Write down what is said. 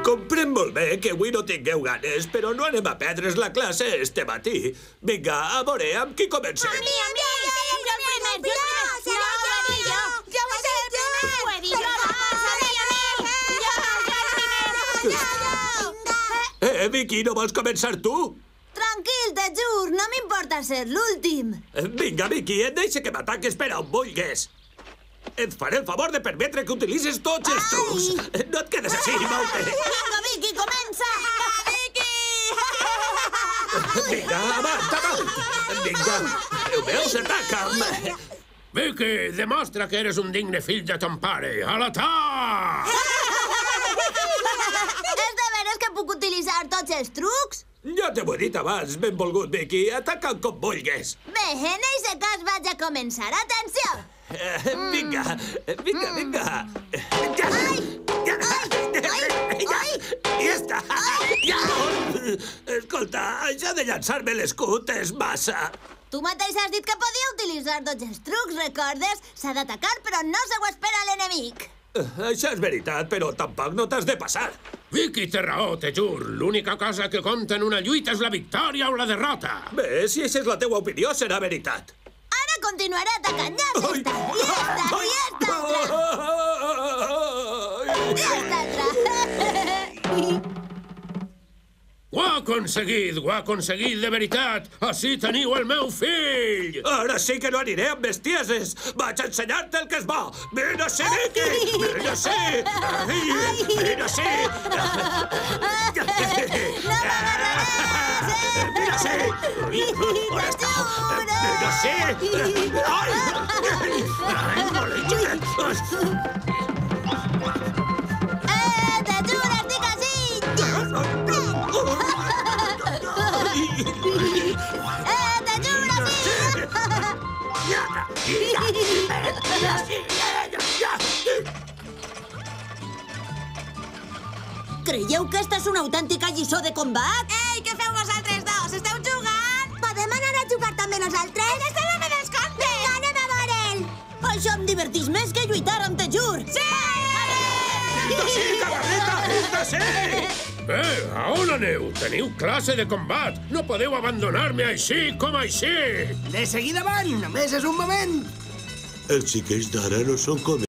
Comprem molt bé que avui no tingueu ganes, però no anem a perdre's la classe este matí. Vinga, a veure amb qui comencem. A mi, jo el primer, jo ho sé el primer. Ho he dit jo abans, Vicky, no vols començar tu? Tranquil, te jur, no m'importa ser l'últim. Vinga, Vicky, et deixa que m'ataques per on vulguis. Et faré el favor de permetre que utilitzis tots els trucs. No et quedes així, mou-te. Vinga, Vicky, comença! Vinga, avant! Vinga, ho veus? Ataca'm! Vicky, demostra que eres un digne fill de ton pare. A l'atac! És de veres que puc utilitzar tots els trucs? Ja t'ho he dit abans, benvolgut, Vicky. Ataca'm com vulguis. Bé, en aquest cas vaig a començar. Atenció! Vinga. Ja està. Escolta, això de llançar-me l'escut és massa. Tu mateix has dit que podia utilitzar tots els trucs, recordes? S'ha d'atacar, però no se ho espera l'enemic. Això és veritat, però tampoc no t'has de passar. Vicky té raó, te jur. L'única cosa que compta en una lluita és la victòria o la derrota. Bé, si aquesta és la teua opinió, serà veritat. Ara continuaré atacant. Ja està. I esta altra. Ho ha aconseguit, de veritat. Així teniu el meu fill. Ara sí que no aniré amb bestieses. Vaig ensenyar-te el que és bo. Vine així, Vicky. Vine així. Vine així. No m'agarraràs, Vine així. On està? Vine així. Ai, molesta. Te juro, estic així. Te juro, Creieu que esta és una autèntica lliçó de combat? Ei, què feu vosaltres dos? Esteu jugant? Podem anar a jugar també nosaltres? Estem a me descompte! Anem a veure'l! Això em divertís més que lluitar amb te jur! Sí! Sí, cagarreta, sí! A on aneu? Teniu classe de combat. No podeu abandonar-me així com així. De seguida van, només és un moment. Els xiquets d'ara no són com